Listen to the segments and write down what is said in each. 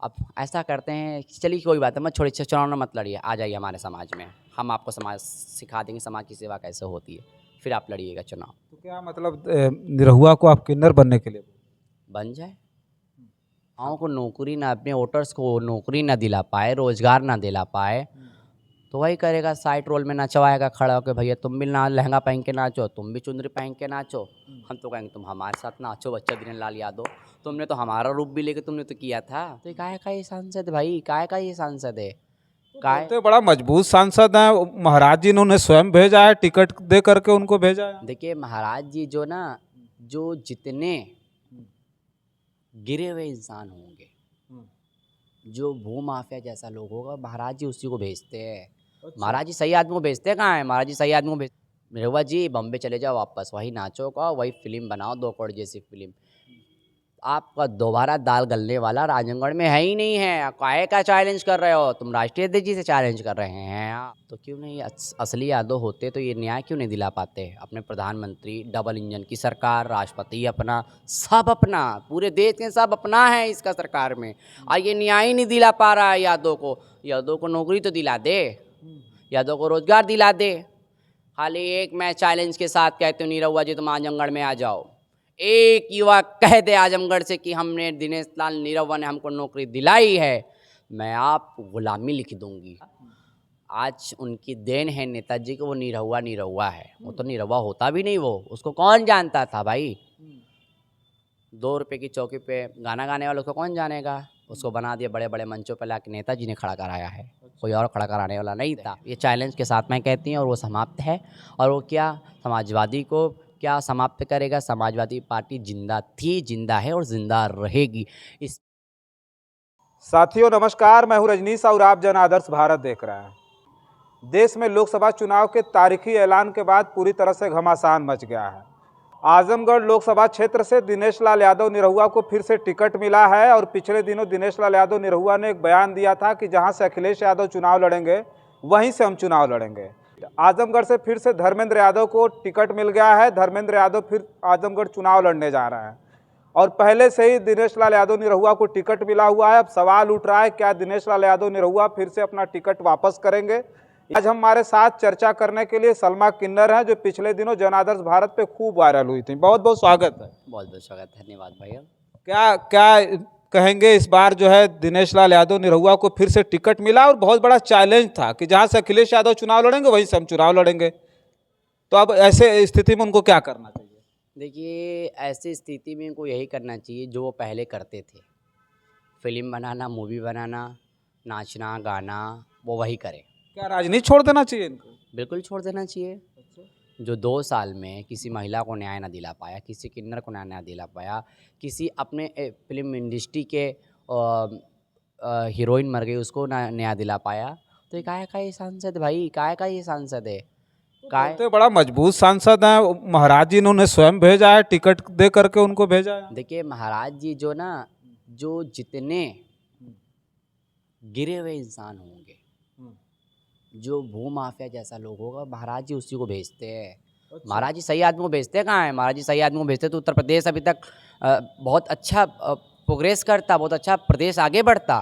अब ऐसा करते हैं, चलिए कोई बात है, मत छोड़िए, चुनाव मत लड़िए, आ जाइए हमारे समाज में, हम आपको समाज सिखा देंगे समाज की सेवा कैसे होती है, फिर आप लड़िएगा चुनाव। तो क्या मतलब निरहुआ को आप किन्नर बनने के लिए बन जाए, गाँव को नौकरी ना, अपने वोटर्स को नौकरी ना दिला पाए, रोजगार ना दिला पाए, तो वही करेगा, साइड रोल में नचवाएगा खड़ा होकर, भैया तुम भी ना लहंगा पहन के नाचो, तुम भी चुंदरी पहन के नाचो, हम तो कहेंगे तुम हमारे साथ नाचो बच्चा दीनलाल यादव, तुमने तो हमारा रूप भी लेके तुमने तो किया था। तो ये काहे का ये सांसद है भाई, काहे का ये सांसद है, काय बोलते हैं बड़ा मजबूत सांसद हैं महाराज जी ने उन्हें स्वयं भेजा है, टिकट दे करके उनको भेजा है। देखिए महाराज जी जो ना, जो जितने गिरे हुए इंसान होंगे, जो भू माफिया जैसा लोग होगा, महाराज जी उसी को भेजते हैं। अच्छा। महाराज जी सही आदमी को भेजते कहाँ है, महाराज जी सही आदमी को भेज, रेवा जी बॉम्बे चले जाओ वापस, वही नाचो का, वही फिल्म बनाओ, 2 करोड़ जैसी फिल्म। आपका दोबारा दाल गलने वाला राजनगढ़ में है ही नहीं है, काहे का चैलेंज कर रहे हो तुम, राष्ट्रीय अध्यक्ष जी से चैलेंज कर रहे हैं आप, तो क्यों नहीं असली यादव होते तो ये न्याय क्यों नहीं दिला पाते। अपने प्रधानमंत्री, डबल इंजन की सरकार, राष्ट्रपति अपना, सब अपना, पूरे देश के सब अपना है इसका सरकार में, और ये न्याय ही नहीं दिला पा रहा है यादव को। यादव को नौकरी तो दिला दे, यादव को रोजगार दिला दे। खाली एक मैं चैलेंज के साथ कहते हूँ, निरहुआ जी तुम आजमगढ़ में आ जाओ, एक युवा कह दे आजमगढ़ से कि हमने दिनेश लाल निरहुआ ने हमको नौकरी दिलाई है, मैं आपको गुलामी लिख दूंगी। आज उनकी देन है नेताजी को, वो निरहुआ निरहुआ है, वो तो निरहुआ होता भी नहीं, वो उसको कौन जानता था भाई। 2 रुपए की चौकी पे गाना गाने वालों को कौन जानेगा, उसको बना दिया बड़े बड़े मंचों पर लाके नेताजी ने खड़ा कराया है, कोई और खड़ा कराने वाला नहीं था। ये चैलेंज के साथ मैं कहती हूँ, और वो समाप्त है, और वो क्या समाजवादी को क्या समाप्त करेगा, समाजवादी पार्टी जिंदा थी, जिंदा है और जिंदा रहेगी। इस साथियों नमस्कार, मैं हूं रजनीश और आप जन आदर्श भारत देख रहे हैं। देश में लोकसभा चुनाव के तारीखी ऐलान के बाद पूरी तरह से घमासान मच गया है। आजमगढ़ लोकसभा क्षेत्र से दिनेश लाल यादव निरहुआ को फिर से टिकट मिला है, और पिछले दिनों दिनेश लाल यादव निरहुआ ने एक बयान दिया था कि जहां से अखिलेश यादव चुनाव लड़ेंगे वहीं से हम चुनाव लड़ेंगे। आजमगढ़ से फिर से धर्मेंद्र यादव को टिकट मिल गया है। धर्मेंद्र यादव फिर आजमगढ़ चुनाव लड़ने जा रहे हैं, और पहले से ही दिनेश लाल यादव निरहुआ को टिकट मिला हुआ है। अब सवाल उठ रहा है, क्या दिनेश लाल यादव निरहुआ फिर से अपना टिकट वापस करेंगे। आज हमारे साथ चर्चा करने के लिए सलमा किन्नर हैं, जो पिछले दिनों जन आदर्श भारत पे खूब वायरल हुई थी। बहुत बहुत स्वागत है। बहुत बहुत स्वागत, धन्यवाद भैया। क्या क्या कहेंगे, इस बार जो है दिनेश लाल यादव निरहुआ को फिर से टिकट मिला, और बहुत बड़ा चैलेंज था कि जहां से अखिलेश यादव चुनाव लड़ेंगे वहीं से हम चुनाव लड़ेंगे, तो अब ऐसे स्थिति में उनको क्या करना चाहिए? देखिए ऐसी स्थिति में इनको यही करना चाहिए जो वो पहले करते थे, फिल्म बनाना, मूवी बनाना, नाचना गाना, वो वही करे। क्या राजनीति छोड़ देना चाहिए इनको? बिल्कुल छोड़ देना चाहिए। जो 2 साल में किसी महिला को न्याय ना दिला पाया, किसी किन्नर को न्याय ना दिला पाया, किसी अपने फिल्म इंडस्ट्री के हीरोइन मर गई उसको ना न्याय दिला पाया, तो ये काहे का ये सांसद है भाई, काहे का ये सांसद है, काय बोलते हैं बड़ा मजबूत सांसद हैं महाराज जी ने उन्हें स्वयं भेजा है, टिकट दे करके उनको भेजा है। देखिए महाराज जी जो ना, जो जितने गिरे हुए इंसान होंगे, जो भू माफिया जैसा लोग होगा, महाराज जी उसी को भेजते हैं। महाराज जी सही आदमी को भेजते कहाँ है, महाराज जी सही आदमी को भेजते तो उत्तर प्रदेश अभी तक बहुत अच्छा प्रोग्रेस करता, बहुत अच्छा प्रदेश आगे बढ़ता।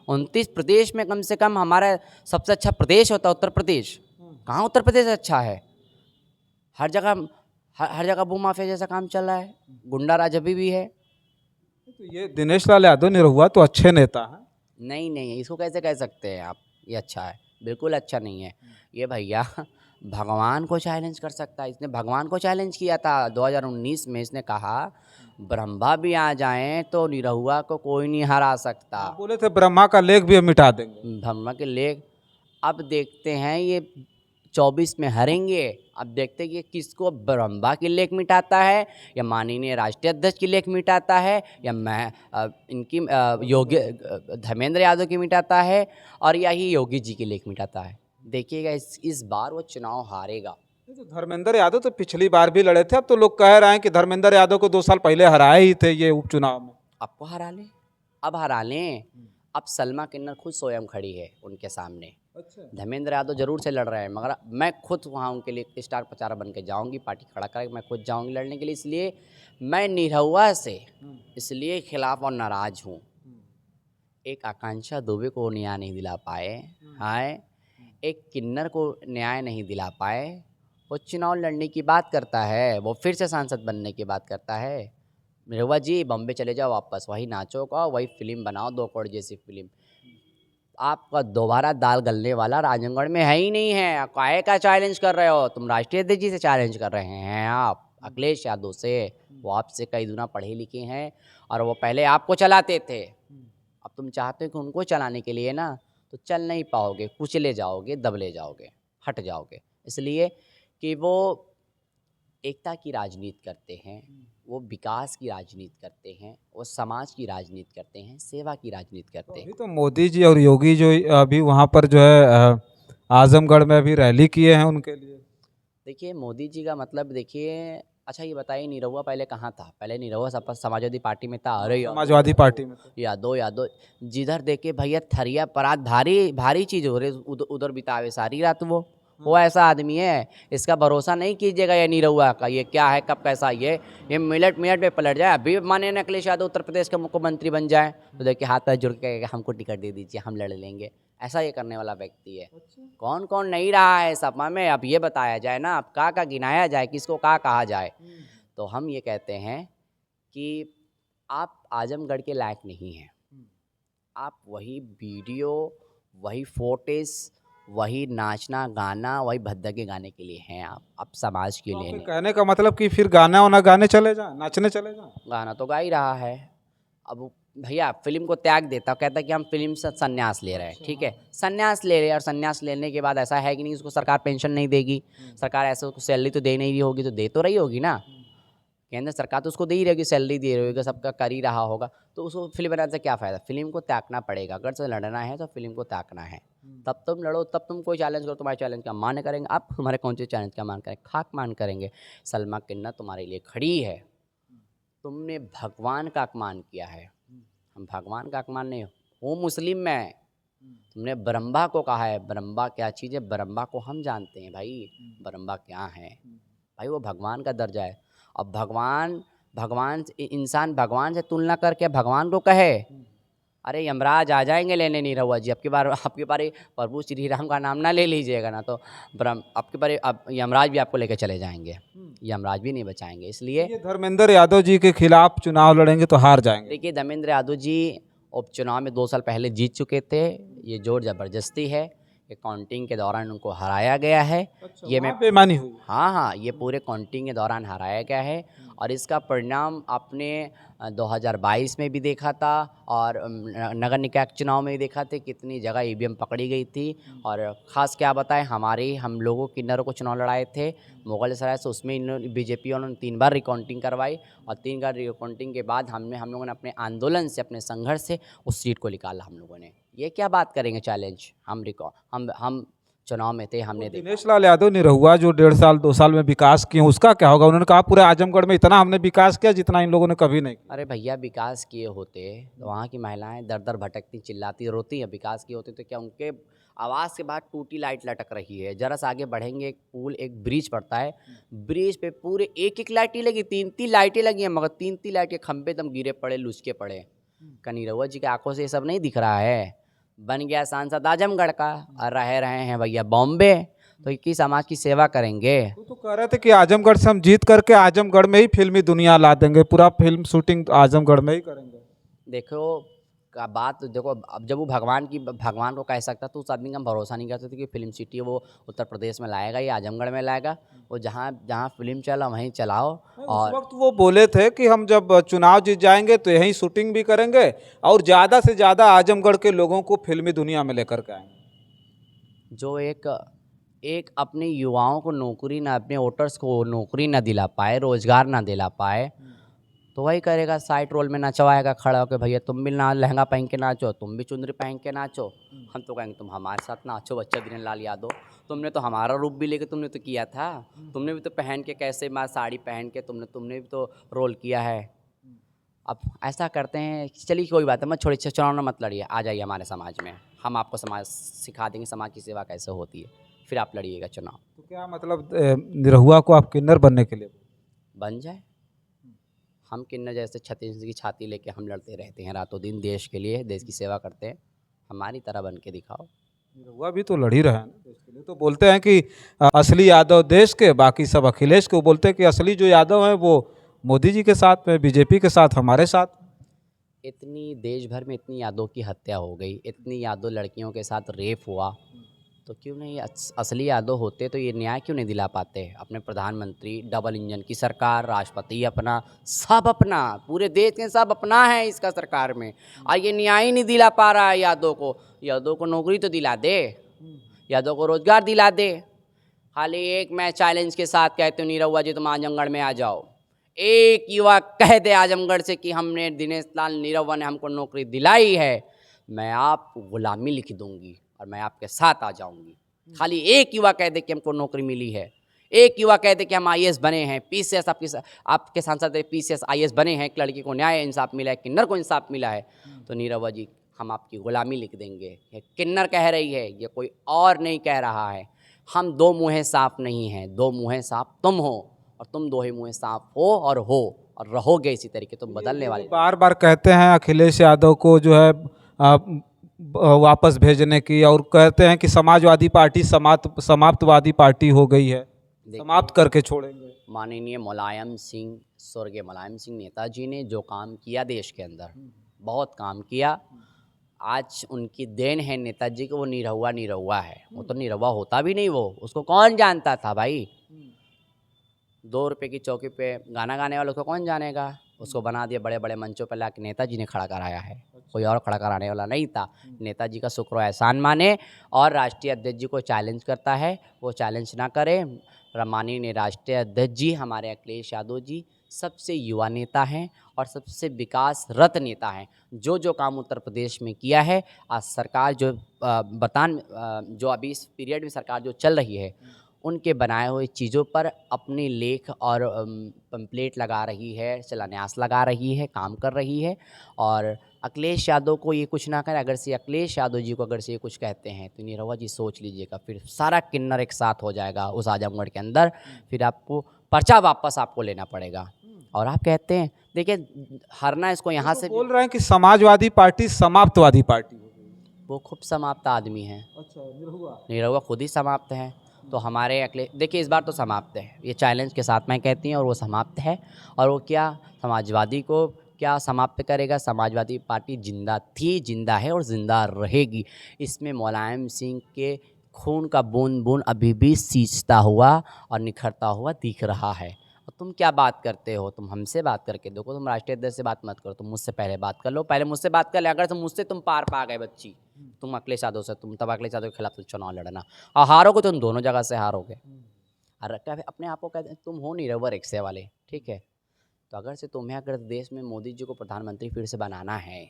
29 प्रदेश में कम से कम हमारा सबसे अच्छा प्रदेश होता उत्तर प्रदेश। कहाँ उत्तर प्रदेश अच्छा है, हर जगह हर जगह भू माफिया जैसा काम चल रहा है, गुंडा राज अभी भी है। तो ये दिनेश लाल यादव निरहुआ तो अच्छे नेता हैं। नहीं नहीं, इसको कैसे कह सकते हैं आप ये अच्छा है, बिल्कुल अच्छा नहीं है। ये भैया भगवान को चैलेंज कर सकता है, इसने भगवान को चैलेंज किया था 2019 में, इसने कहा ब्रह्मा भी आ जाएं तो निरहुआ को कोई नहीं हरा सकता। आप बोले थे ब्रह्मा का लेख भी हम मिटा देंगे। ब्रह्मा के लेख, अब देखते हैं ये 24 में हारेंगे, अब देखते हैं कि किसको ब्रह्मा की लेख मिटाता है, या माननीय राष्ट्रीय अध्यक्ष की लेख मिटाता है, या मैं इनकी योगी धर्मेंद्र यादव की मिटाता है, और या ही योगी जी की लेख मिटाता है। देखिएगा इस बार वो चुनाव हारेगा। तो धर्मेंद्र यादव तो पिछली बार भी लड़े थे, अब तो लोग कह रहे हैं कि धर्मेंद्र यादव को 2 साल पहले हराए ही थे ये उपचुनाव में। आपको हरा लें, अब हरा लें। अब सलमा किन्नर खुद स्वयं खड़ी है उनके सामने। अच्छा। धर्मेंद्र यादव जरूर से लड़ रहे हैं, मगर मैं खुद वहाँ उनके लिए स्टार प्रचारक बन के जाऊँगी, पार्टी खड़ा करके मैं खुद जाऊँगी लड़ने के लिए। इसलिए मैं निरहुआ से इसलिए खिलाफ और नाराज़ हूँ एक आकांक्षा दुबे को न्याय नहीं दिला पाए, हाय एक किन्नर को न्याय नहीं दिला पाए। वो चुनाव लड़ने की बात करता है, वो फिर से सांसद बनने की बात करता है। निरहुआ जी बॉम्बे चले जाओ वापस, वही नाचो का वही फिल्म बनाओ, 2 करोड़ जैसी फिल्म। आपका दोबारा दाल गलने वाला राजनांदगांव में है ही नहीं है। काहे का चैलेंज कर रहे हो तुम? राष्ट्रीय अध्यक्ष जी से चैलेंज कर रहे हैं आप, अखिलेश यादव से। वो आपसे कई गुना पढ़े लिखे हैं और वो पहले आपको चलाते थे। अब तुम चाहते हो कि उनको चलाने के लिए ना, तो चल नहीं पाओगे, कुचले जाओगे, दबले जाओगे, हट जाओगे। इसलिए कि वो एकता की राजनीति करते हैं, वो विकास की राजनीति करते हैं, वो समाज की राजनीति करते हैं, सेवा की राजनीति करते हैं। अभी तो मोदी जी और योगी जो अभी वहाँ पर जो है आजमगढ़ में अभी रैली किए हैं उनके लिए। देखिए मोदी जी का मतलब देखिए, अच्छा ये बताइए निरहुआ पहले कहाँ था? पहले निरहुआ समाजवादी पार्टी में था। अरे समाजवादी पार्टी में तो। यादव जिधर देखे भैया थरिया परात भारी भारी चीज हो रही, उधर बितावे सारी रात। वो ऐसा आदमी है, इसका भरोसा नहीं कीजिएगा ये निरहुआ का। ये क्या है, कब कैसा ये मिनट मिनट में पलट जाए। अभी माने न अखिलेश यादव उत्तर प्रदेश के मुख्यमंत्री बन जाए तो देखिए हाथ पैर जुड़ के हमको टिकट दे दीजिए, हम लड़ लेंगे। ऐसा ये करने वाला व्यक्ति है। कौन कौन नहीं रहा है सपा में, अब ये बताया जाए ना, अब का गिनाया जाए, किसको का कहा जाए। तो हम ये कहते हैं कि आप आजमगढ़ के लायक नहीं हैं। आप वही वीडियो, वही फोटेज, वही नाचना गाना, वही भद्दा के गाने के लिए हैं। आप समाज के तो लिए आपके नहीं। कहने का मतलब कि फिर गाना वाना गाने चले जाएं, नाचने चले जाएं। गाना तो गा ही रहा है। अब भैया फिल्म को त्याग देता, कहता कि हम फिल्म से संन्यास ले रहे हैं, ठीक है, संन्यास ले रहे हैं। और संन्यास लेने के बाद ऐसा है कि नहीं उसको सरकार पेंशन नहीं देगी, सरकार ऐसे उसको सैलरी तो दे नहीं रही होगी, तो दे तो रही होगी ना। केंद्र सरकार तो उसको दे ही रहेगी, सैलरी दे रही होगी, सबका कर ही रहा होगा, तो उसको फिल्म बनाने से क्या फ़ायदा? फिल्म को त्यागना पड़ेगा। अगर से लड़ना है तो फिल्म को त्यागना है, तब तुम लड़ो, तब तुम कोई चैलेंज करो, तुम्हारे चैलेंज का मान करेंगे आप, तुम्हारे कौन से चैलेंज का मान करेंगे? खाक मान करेंगे। सलमा किन्नर तुम्हारे लिए खड़ी है, तुमने भगवान का अपमान किया है। हम भगवान का अपमान नहीं, वो मुस्लिम में तुमने ब्रह्मा को कहा है। ब्रह्मा क्या चीज़ है? ब्रह्मा को हम जानते हैं भाई, ब्रह्मा क्या है भाई, वो भगवान का दर्जा है। अब भगवान इंसान भगवान से तुलना करके भगवान को कहे, अरे यमराज आ जाएंगे लेने निरहुआ जी। आपकी बार प्रभु श्री राम का नाम ना ले लीजिएगा ना, तो आपके बार अब यमराज भी आपको लेके चले जाएंगे, यमराज भी नहीं बचाएंगे। इसलिए ये धर्मेंद्र यादव जी के खिलाफ चुनाव लड़ेंगे तो हार जाएंगे। देखिए धर्मेंद्र यादव जी उपचुनाव में 2 साल पहले जीत चुके थे। ये जोर ज़बरदस्ती है, ये काउंटिंग के दौरान उनको हराया गया है। ये मैं बेईमानी हुई। हाँ, ये पूरे काउंटिंग के दौरान हराया गया है। और इसका परिणाम आपने 2022 में भी देखा था, और नगर निकाय चुनाव में भी देखा था, कितनी जगह ईवीएम पकड़ी गई थी। और ख़ास क्या बताएं, हम लोगों किन्नरों को चुनाव लड़ाए थे मुगल सराय से, उसमें इन्होंने बीजेपी वालों ने 3 बार रिकाउंटिंग करवाई। और 3 बार रिकाउंटिंग के बाद हम लोगों ने अपने आंदोलन से, अपने संघर्ष से उस सीट को निकाला हम लोगों ने। ये क्या बात करेंगे चैलेंज? हम चुनाव में थे, हमने देखा। दिनेश लाल यादव निरहुआ जो 1.5 साल 2 साल में विकास किए, उसका क्या होगा? उन्होंने कहा पूरे आजमगढ़ में इतना हमने विकास किया जितना इन लोगों ने कभी नहीं किया। अरे भैया विकास किए होते तो वहाँ की महिलाएं दर दर भटकती, चिल्लाती, रोती हैं। विकास किए होते तो क्या उनके आवाज़ के बाद टूटी लाइट लटक रही है? जरा सा आगे बढ़ेंगे, एक पुल, एक ब्रिज पड़ता है, ब्रिज पे पूरे एक लाइटें लगी, 3-3 लाइटें लगी हैं, मगर 3-3 लाइट के खंभे एकदम गिरे पड़े, लुचके पड़े। निरहुआ जी की आंखों से ये सब नहीं दिख रहा है? बन गया सांसद आजमगढ़ का और रहे हैं भैया बॉम्बे, तो किस समाज की सेवा करेंगे? वो तो कह रहे थे कि आजमगढ़ से हम जीत करके आजमगढ़ में ही फिल्मी दुनिया ला देंगे, पूरा फिल्म शूटिंग आजमगढ़ में ही करेंगे। देखो का बात देखो, अब जब वो भगवान को कह सकता तो उस आदमी का हम भरोसा नहीं करते थे कि फिल्म सिटी है वो उत्तर प्रदेश में लाएगा या आजमगढ़ में लाएगा। वो जहाँ जहाँ फिल्म चला वहीं चलाओ। उस और वक्त वो बोले थे कि हम जब चुनाव जीत जाएंगे तो यहीं शूटिंग भी करेंगे और ज़्यादा से ज़्यादा आजमगढ़ के लोगों को फिल्मी दुनिया में लेकर के आएंगे। जो एक अपने युवाओं को नौकरी ना, अपने वोटर्स को नौकरी ना दिला पाए, रोजगार ना दिला पाए, तो वही करेगा, साइड रोल में नचवाएगा खड़ा होकर, भैया तुम भी ना लहंगा पहन के नाचो, तुम भी चुंदरी पहन के नाचो। हम तो कहेंगे तुम हमारे साथ नाचो बच्चा दिनेश लाल यादव, तुमने तो हमारा रूप भी लेके तुमने तो किया था, तुमने भी तो पहन के कैसे माँ साड़ी पहन के तुमने भी तो रोल किया है। अब ऐसा करते हैं, चलिए कोई बात है, मत छोड़िए, चुनाव में मत लड़िए, आ जाइए हमारे समाज में, हम आपको समाज सिखा देंगे समाज की सेवा कैसे होती है, फिर आप लड़िएगा चुनाव। तो क्या मतलब निरहुआ को आप किन्नर बनने के लिए? बन जाए, हम किन्नर जैसे 36 इंच की छाती लेके हम लड़ते रहते हैं रातों दिन देश के लिए, देश की सेवा करते हैं। हमारी तरह बन के दिखाओ। निरहुआ भी तो लड़ ही रहा है ना देश के लिए। तो बोलते हैं कि असली यादव देश के, बाकी सब अखिलेश को। बोलते हैं कि असली जो यादव हैं वो मोदी जी के साथ में, बीजेपी के साथ, हमारे साथ। इतनी देश भर में इतनी यादों की हत्या हो गई, इतनी यादों लड़कियों के साथ रेप हुआ, तो क्यों नहीं असली यादव होते तो ये न्याय क्यों नहीं दिला पाते? अपने प्रधानमंत्री, डबल इंजन की सरकार, राष्ट्रपति अपना, सब अपना, पूरे देश के सब अपना है इसका सरकार में, और ये न्याय ही नहीं दिला पा रहा है यादव को। यादव को नौकरी तो दिला दे, यादव को रोजगार दिला दे। खाली एक मैं चैलेंज के साथ कहती हूँ, निरहुआ जी तुम आजमगढ़ में आ जाओ, एक युवा कह दे आजमगढ़ से कि हमने दिनेश लाल निरहुआ ने हमको नौकरी दिलाई है, मैं आपको गुलामी लिख दूंगी और मैं आपके साथ आ जाऊंगी। खाली एक युवा कह दे कि हमको नौकरी मिली है, एक युवा कह दे कि हम आईएएस बने हैं, पीसीएस, आपके सांसद पीसीएस आईएएस बने हैं, एक लड़की को न्याय इंसाफ मिला है, किन्नर को इंसाफ मिला है, तो निरहुआ जी हम आपकी गुलामी लिख देंगे। ये किन्नर कह रही है, ये कोई और नहीं कह रहा है। हम दो मुँहे साफ नहीं हैं, दो मुँहे साफ तुम हो, और तुम दो ही मुँहे साफ हो और रहोगे इसी तरीके, तुम बदलने वाले। बार बार कहते हैं अखिलेश यादव को जो है वापस भेजने की, और कहते हैं कि समाजवादी पार्टी समाप्तवादी पार्टी हो गई है, समाप्त करके छोड़ेंगे। माननीय मुलायम सिंह, स्वर्गीय मुलायम सिंह नेताजी ने जो काम किया देश के अंदर, बहुत काम किया। आज उनकी देन है नेताजी को, वो निरहुआ है। वो तो निरहुआ होता भी नहीं, वो उसको कौन जानता था भाई? 2 रुपए की चौकी पे गाना गाने वालों को कौन जानेगा? उसको बना दिया बड़े बड़े मंचों पर लाके नेताजी ने खड़ा कराया है, कोई और खड़ा कराने वाला नहीं था। नेताजी का शुक्र एहसान माने, और राष्ट्रीय अध्यक्ष जी को चैलेंज करता है, वो चैलेंज ना करे। माननीय राष्ट्रीय अध्यक्ष जी हमारे अखिलेश यादव जी सबसे युवा नेता हैं और सबसे विकास रत नेता हैं। जो जो काम उत्तर प्रदेश में किया है, आज सरकार जो जो अभी इस पीरियड में सरकार जो चल रही है, उनके बनाए हुए चीज़ों पर अपनी लेख और पम्पलेट लगा रही है, शिलान्यास लगा रही है, काम कर रही है। और अखिलेश यादव को ये कुछ ना करे, अगर से अखिलेश यादव जी को अगर से ये कुछ कहते हैं तो निरहुआ जी सोच लीजिएगा, फिर सारा किन्नर एक साथ हो जाएगा उस आजमगढ़ के अंदर। फिर आपको पर्चा वापस आपको लेना पड़ेगा। और आप कहते हैं, देखिए हरना इसको यहाँ से बोल रहे हैं कि समाजवादी पार्टी समाप्तवादी पार्टी हो गई। वो खूब समाप्त आदमी हैं। अच्छा, निरहुआ खुद ही समाप्त है। तो हमारे अखिलेश, देखिए इस बार तो समाप्त है, ये चैलेंज के साथ मैं कहती हूँ, और वो समाप्त है। और वो क्या समाजवादी को क्या समाप्त करेगा? समाजवादी पार्टी जिंदा थी, जिंदा है और ज़िंदा रहेगी। इसमें मुलायम सिंह के खून का बूंद बूंद अभी भी सींचता हुआ और निखरता हुआ दिख रहा है। और तुम क्या बात करते हो? तुम हमसे बात करके देखो, तुम राष्ट्रीय अध्यक्ष से बात मत करो, तुम मुझसे पहले बात कर लो, पहले मुझसे बात कर ले। अगर तुम मुझसे पार पा गए बच्ची, तुम अखिलेश यादव से, तुम तब अखिलेश यादव के खिलाफ चुनाव लड़ना, और हारोगे तुम दोनों जगह से हारोगे। और क्या अपने आप को कहते हैं तुम हो निरहुआ रिक्शे वाले, ठीक है? तो अगर से तुम्हें अगर देश में मोदी जी को प्रधानमंत्री फिर से बनाना है,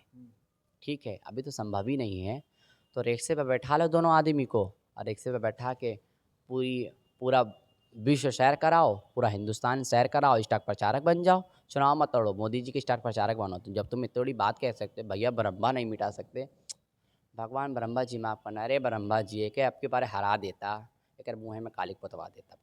ठीक है, अभी तो संभव ही नहीं है, तो रिक्शे पे बैठा लो दोनों आदमी को, और रिक्शे पे बैठा के पूरा विश्व सैर कराओ, पूरा हिंदुस्तान सैर कराओ, स्टार प्रचारक बन जाओ। चुनाव मत लड़ो, मोदी जी के स्टार प्रचारक बनो। तो जब तुम इतनी बड़ी बात कह सकते, भैया ब्रह्मा नहीं मिटा सकते, भगवान ब्रह्मा जी माफ़ करना, अरे ब्रह्मा जी एक आपके बारे हरा देता, एक मुँह में कालिक पोतवा देता।